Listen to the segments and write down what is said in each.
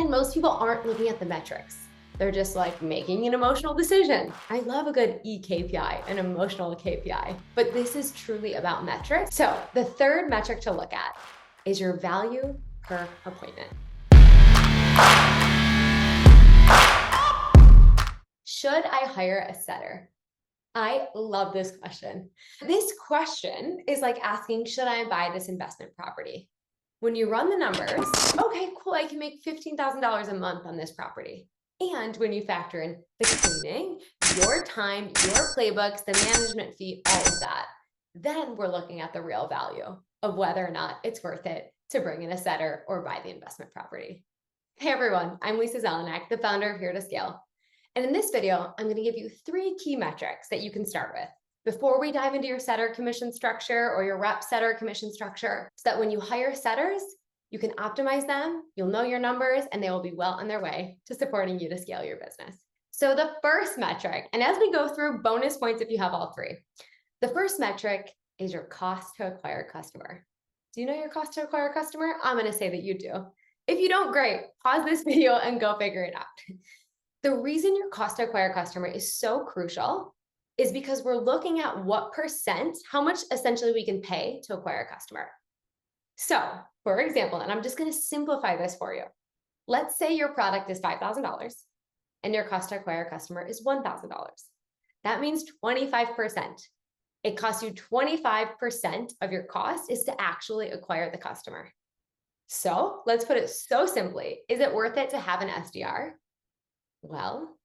And most people aren't looking at the metrics. They're just like making an emotional decision. I love a good eKPI, an emotional KPI, but this is truly about metrics. So the third metric to look at is your value per appointment. Should I hire a setter? I love this question. This question is like asking, should I buy this investment property? When you run the numbers, okay, cool, I can make $15,000 a month on this property. And when you factor in the cleaning, your time, your playbooks, the management fee, all of that, then we're looking at the real value of whether or not it's worth it to bring in a setter or buy the investment property. Hey everyone, I'm Lisa Zelenak, the founder of Here to Scale. And in this video, I'm going to give you 3 key metrics that you can start with before we dive into your setter commission structure or your rep setter commission structure, so that when you hire setters, you can optimize them, you'll know your numbers, and they will be well on their way to supporting you to scale your business. So the first metric, and as we go through, bonus points if you have all 3. The first metric is your cost to acquire a customer. Do you know your cost to acquire a customer? I'm going to say that you do. If you don't, great. Pause this video and go figure it out. The reason your cost to acquire a customer is so crucial is because we're looking at what percent, how much essentially we can pay to acquire a customer. So, for example, and I'm just going to simplify this for you. Let's say your product is $5,000 and your cost to acquire a customer is $1,000. That means 25%. It costs you 25% of your cost is to actually acquire the customer. So let's put it so simply. Is it worth it to have an SDR? Well,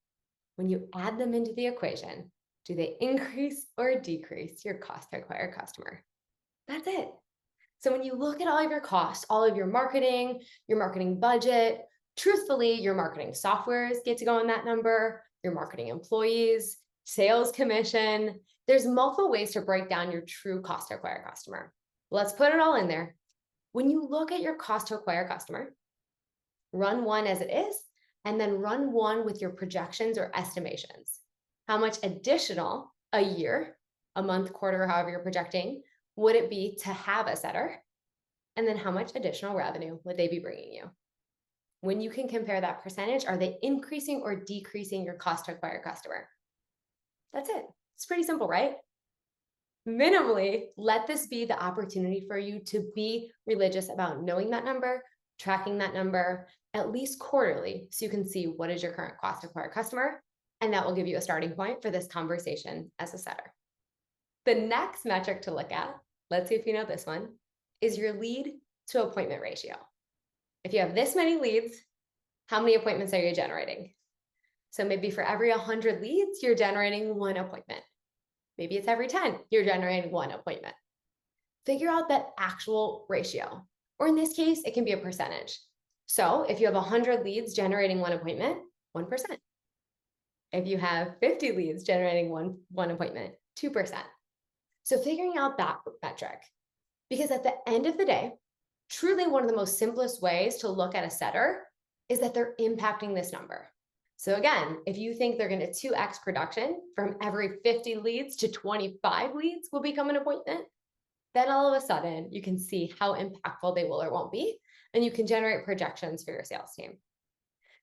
when you add them into the equation, do they increase or decrease your cost to acquire a customer? That's it. So when you look at all of your costs, all of your marketing budget, truthfully, your marketing softwares get to go in that number, your marketing employees, sales commission, there's multiple ways to break down your true cost to acquire a customer. Let's put it all in there. When you look at your cost to acquire a customer, run one as it is, and then run one with your projections or estimations. How much additional a year, a month, quarter, however you're projecting, would it be to have a setter? And then how much additional revenue would they be bringing you? When you can compare that percentage, are they increasing or decreasing your cost to acquire a customer? That's it. It's pretty simple, right? Minimally, let this be the opportunity for you to be religious about knowing that number, tracking that number, at least quarterly, so you can see what is your current cost to acquire a customer, and that will give you a starting point for this conversation as a setter. The next metric to look at, let's see if you know this one, is your lead to appointment ratio. If you have this many leads, how many appointments are you generating? So maybe for every 100 leads, you're generating 1 appointment. Maybe it's every 10, you're generating 1 appointment. Figure out that actual ratio, or in this case, it can be a percentage. So if you have 100 leads generating 1 appointment, 1%. If you have 50 leads generating one appointment, 2%. So figuring out that metric, because at the end of the day, truly one of the most simplest ways to look at a setter is that they're impacting this number. So again, if you think they're going to 2x production from every 50 leads to 25 leads will become an appointment, then all of a sudden you can see how impactful they will or won't be, and you can generate projections for your sales team.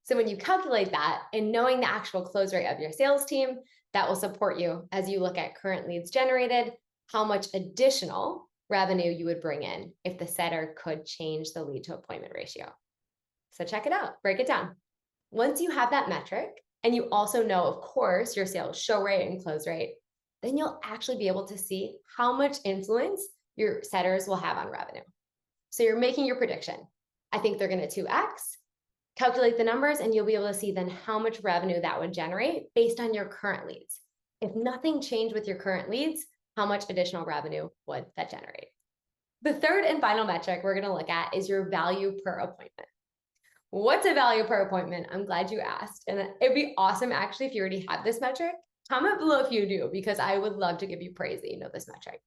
So when you calculate that and knowing the actual close rate of your sales team, that will support you as you look at current leads generated, how much additional revenue you would bring in if the setter could change the lead to appointment ratio. So check it out, break it down. Once you have that metric, and you also know, of course, your sales show rate and close rate, then you'll actually be able to see how much influence your setters will have on revenue. So you're making your prediction. I think they're going to 2x. Calculate the numbers, and you'll be able to see then how much revenue that would generate based on your current leads. If nothing changed with your current leads, how much additional revenue would that generate? The third and final metric we're going to look at is your value per appointment. What's a value per appointment? I'm glad you asked. And it'd be awesome actually if you already have this metric. Comment below if you do, because I would love to give you praise that you know this metric.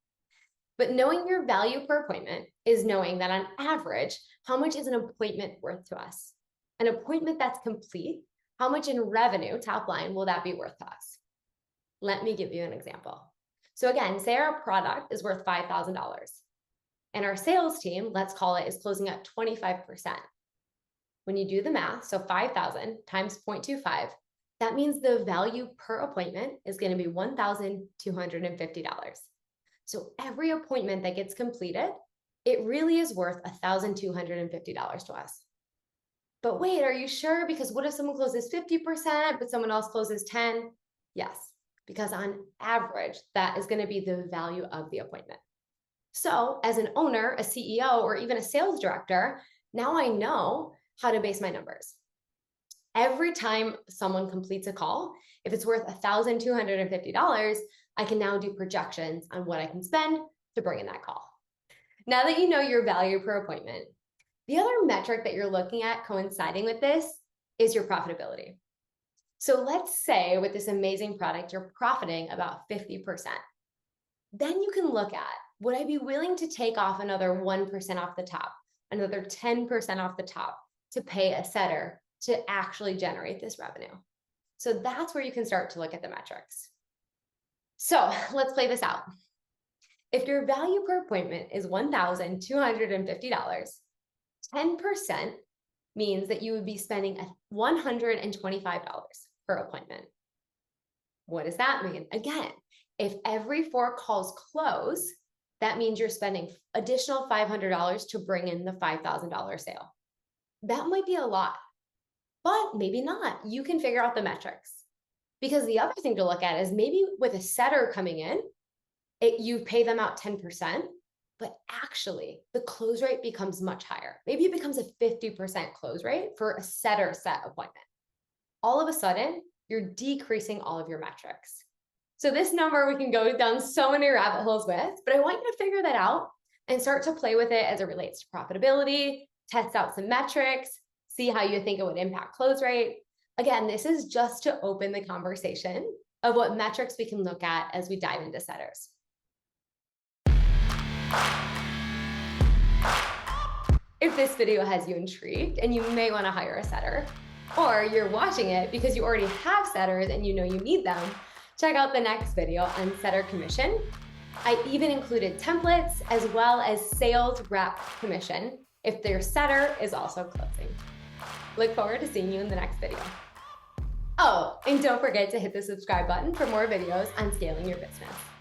But knowing your value per appointment is knowing that on average, how much is an appointment worth to us? An appointment that's complete, how much in revenue, top line, will that be worth to us? Let me give you an example. So again, say our product is worth $5,000 and our sales team, let's call it, is closing at 25%. when you do the math, so 5,000 times 0.25, that means the value per appointment is going to be $1,250. So every appointment that gets completed, it really is worth $1,250 to us. But wait, are you sure? Because what if someone closes 50%, but someone else closes 10? Yes, because on average, that is going to be the value of the appointment. So as an owner, a CEO, or even a sales director, now I know how to base my numbers. Every time someone completes a call, if it's worth $1,250, I can now do projections on what I can spend to bring in that call. Now that you know your value per appointment, the other metric that you're looking at coinciding with this is your profitability. So let's say with this amazing product, you're profiting about 50%. Then you can look at, would I be willing to take off another 1% off the top, another 10% off the top to pay a setter to actually generate this revenue? So that's where you can start to look at the metrics. So let's play this out. If your value per appointment is $1,250, 10% means that you would be spending $125 per appointment. What does that mean? Again, if every 4 calls close, that means you're spending additional $500 to bring in the $5,000 sale. That might be a lot, but maybe not. You can figure out the metrics. Because the other thing to look at is maybe with a setter coming in, you pay them out 10%, but actually the close rate becomes much higher. Maybe it becomes a 50% close rate for a setter set appointment. All of a sudden, you're decreasing all of your metrics. So this number we can go down so many rabbit holes with, but I want you to figure that out and start to play with it as it relates to profitability, test out some metrics, see how you think it would impact close rate. Again, this is just to open the conversation of what metrics we can look at as we dive into setters. If this video has you intrigued and you may want to hire a setter, or you're watching it because you already have setters and you know you need them, check out the next video on setter commission. I even included templates as well as sales rep commission if their setter is also closing. Look forward to seeing you in the next video. Oh, and don't forget to hit the subscribe button for more videos on scaling your business.